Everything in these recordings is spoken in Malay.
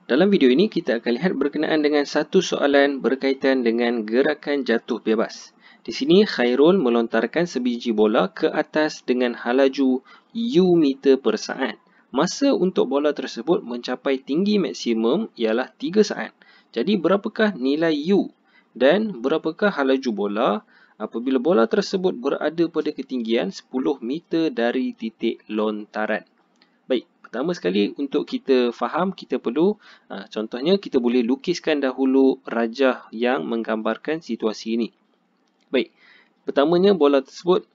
Dalam video ini kita akan lihat berkenaan dengan satu soalan berkaitan dengan gerakan jatuh bebas. Di sini Khairul melontarkan sebiji bola ke atas dengan halaju U meter per saat. Masa untuk bola tersebut mencapai tinggi maksimum ialah 3 saat. Jadi berapakah nilai U dan berapakah halaju bola apabila bola tersebut berada pada ketinggian 10 meter dari titik lontaran? Baik, pertama sekali untuk kita faham, kita perlu contohnya kita boleh lukiskan dahulu rajah yang menggambarkan situasi ini. Baik, pertamanya bola tersebut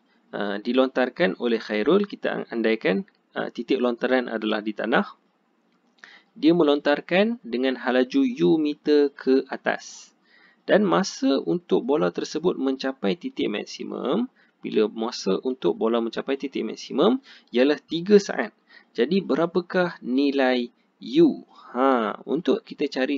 dilontarkan oleh Khairul. Kita andaikan titik lontaran adalah di tanah. Dia melontarkan dengan halaju U meter ke atas. Dan masa untuk bola tersebut mencapai titik maksimum, bila masa untuk bola mencapai titik maksimum ialah 3 saat. Jadi berapakah nilai U? Untuk kita cari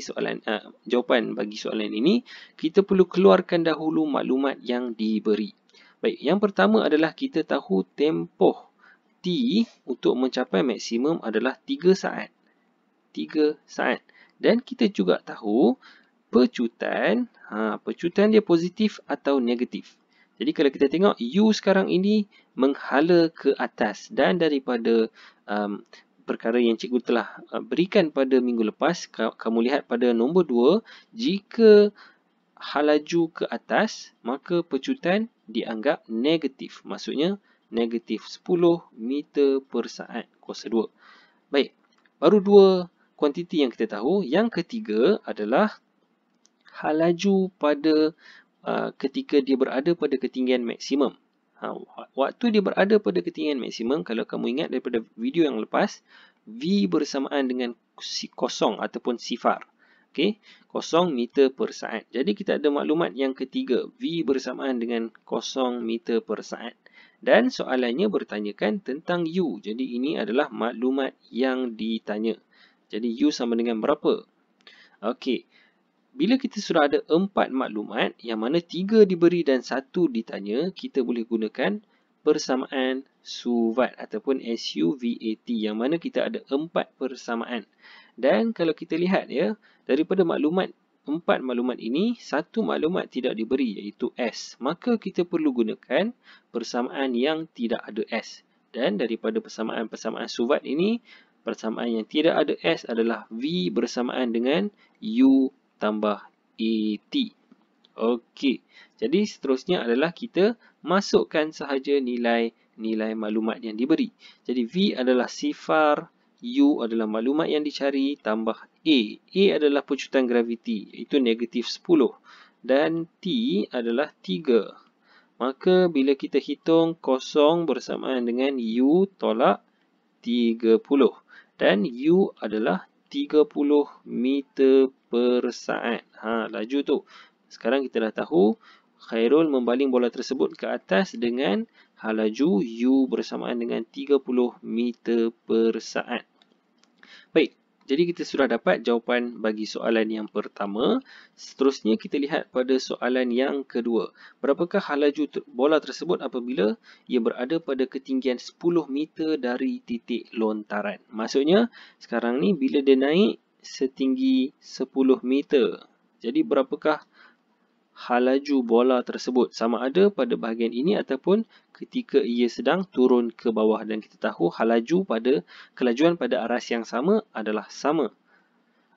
jawapan bagi soalan ini, kita perlu keluarkan dahulu maklumat yang diberi. Baik, yang pertama adalah kita tahu tempoh T untuk mencapai maksimum adalah 3 saat. 3 saat. Dan kita juga tahu pecutan, pecutan dia positif atau negatif. Jadi kalau kita tengok U sekarang ini menghala ke atas dan daripada perkara yang cikgu telah berikan pada minggu lepas, kamu lihat pada nombor 2, jika halaju ke atas, maka pecutan dianggap negatif. Maksudnya negatif 10 meter per saat kuasa 2. Baik, baru 2 kuantiti yang kita tahu. Yang ketiga adalah halaju pada ketika dia berada pada ketinggian maksimum. Waktu dia berada pada ketinggian maksimum, kalau kamu ingat daripada video yang lepas, V bersamaan dengan kosong ataupun sifar. Okay? 0 meter per saat. Jadi kita ada maklumat yang ketiga, V bersamaan dengan 0 meter per saat. Dan soalannya bertanyakan tentang U. Jadi ini adalah maklumat yang ditanya. Jadi U sama dengan berapa? Okey. Bila kita sudah ada 4 maklumat, yang mana 3 diberi dan 1 ditanya, kita boleh gunakan persamaan SUVAT ataupun SUVAT, yang mana kita ada 4 persamaan. Dan kalau kita lihat ya, daripada 4 maklumat ini, 1 maklumat tidak diberi iaitu S. Maka kita perlu gunakan persamaan yang tidak ada S. Dan daripada persamaan SUVAT ini, persamaan yang tidak ada S adalah V bersamaan dengan U tambah AT. Okey. Jadi seterusnya adalah kita masukkan sahaja nilai maklumat yang diberi. Jadi V adalah sifar, U adalah maklumat yang dicari, tambah A. A adalah pecutan graviti, iaitu negatif 10. Dan T adalah 3. Maka bila kita hitung, 0 bersamaan dengan U tolak 30. Dan U adalah 30 meter per saat. Laju tu. Sekarang kita dah tahu Khairul membaling bola tersebut ke atas dengan halaju U bersamaan dengan 30 meter per saat. Baik, jadi kita sudah dapat jawapan bagi soalan yang pertama. Seterusnya kita lihat pada soalan yang kedua. Berapakah halaju bola tersebut apabila ia berada pada ketinggian 10 meter dari titik lontaran? Maksudnya, sekarang ni bila dia naik setinggi 10 meter. Jadi berapakah halaju bola tersebut? Sama ada pada bahagian ini ataupun ketika ia sedang turun ke bawah. Dan kita tahu kelajuan pada aras yang sama adalah sama.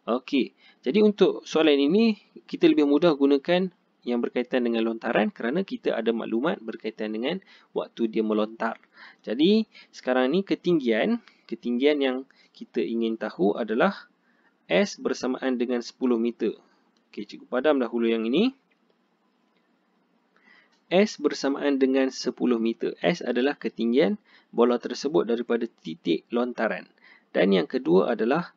Okey, jadi untuk soalan ini kita lebih mudah gunakan yang berkaitan dengan lontaran kerana kita ada maklumat berkaitan dengan waktu dia melontar. Jadi sekarang ni ketinggian yang kita ingin tahu adalah S bersamaan dengan 10 meter. Okey, cikgu padam dahulu yang ini. S bersamaan dengan 10 meter. S adalah ketinggian bola tersebut daripada titik lontaran. Dan yang kedua adalah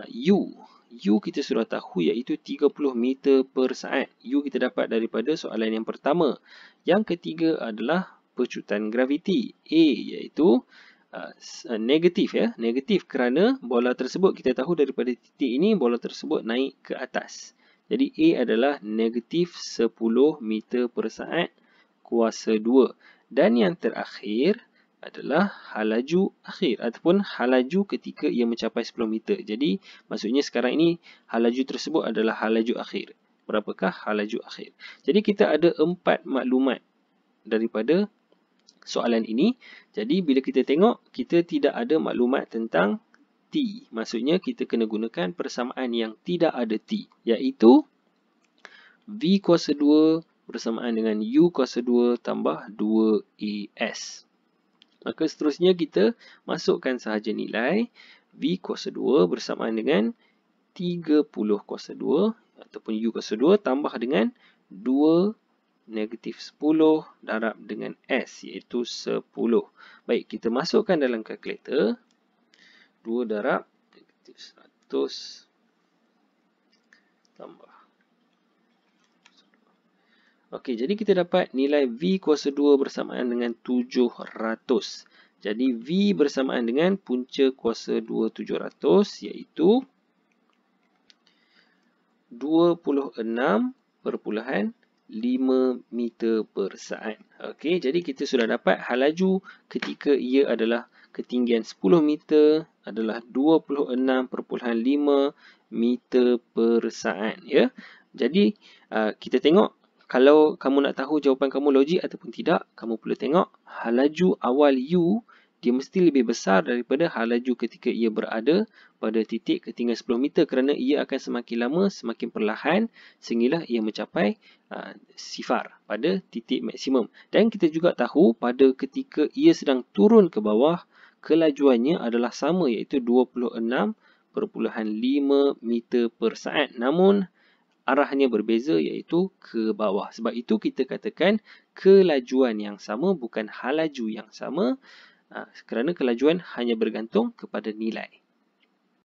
U. U kita sudah tahu iaitu 30 meter per saat. U kita dapat daripada soalan yang pertama. Yang ketiga adalah pecutan graviti. A iaitu negatif ya. Negatif kerana bola tersebut kita tahu daripada titik ini bola tersebut naik ke atas. Jadi A adalah negatif 10 meter per saat kuasa 2. Dan yang terakhir, adalah halaju akhir ataupun halaju ketika ia mencapai 10 meter. Jadi, maksudnya sekarang ini halaju tersebut adalah halaju akhir. Berapakah halaju akhir? Jadi, kita ada 4 maklumat daripada soalan ini. Jadi, bila kita tengok, kita tidak ada maklumat tentang T. Maksudnya, kita kena gunakan persamaan yang tidak ada T, iaitu V kuasa 2 bersamaan dengan U kuasa 2 tambah 2AS. Maka seterusnya kita masukkan sahaja nilai V kuasa 2 bersamaan dengan 30 kuasa 2 ataupun U kuasa 2 tambah dengan 2 negatif 10 darab dengan S iaitu 10. Baik, kita masukkan dalam kalkulator. 2 darab negatif 100 tambah. Okey, jadi kita dapat nilai V kuasa 2 bersamaan dengan 700. Jadi V bersamaan dengan punca kuasa 2 700 iaitu 26.5 meter per saat. Okey, jadi kita sudah dapat halaju ketika ia adalah ketinggian 10 meter adalah 26.5 meter per saat. Ya. Jadi, kita tengok kalau kamu nak tahu jawapan kamu logik ataupun tidak, kamu perlu tengok halaju awal U dia mesti lebih besar daripada halaju ketika ia berada pada titik ketinggian 10 meter kerana ia akan semakin lama semakin perlahan sehinggalah ia mencapai sifar pada titik maksimum. Dan kita juga tahu pada ketika ia sedang turun ke bawah, kelajuannya adalah sama iaitu 26.5 meter per saat. Namun arahnya berbeza iaitu ke bawah. Sebab itu kita katakan kelajuan yang sama bukan halaju yang sama kerana kelajuan hanya bergantung kepada nilai.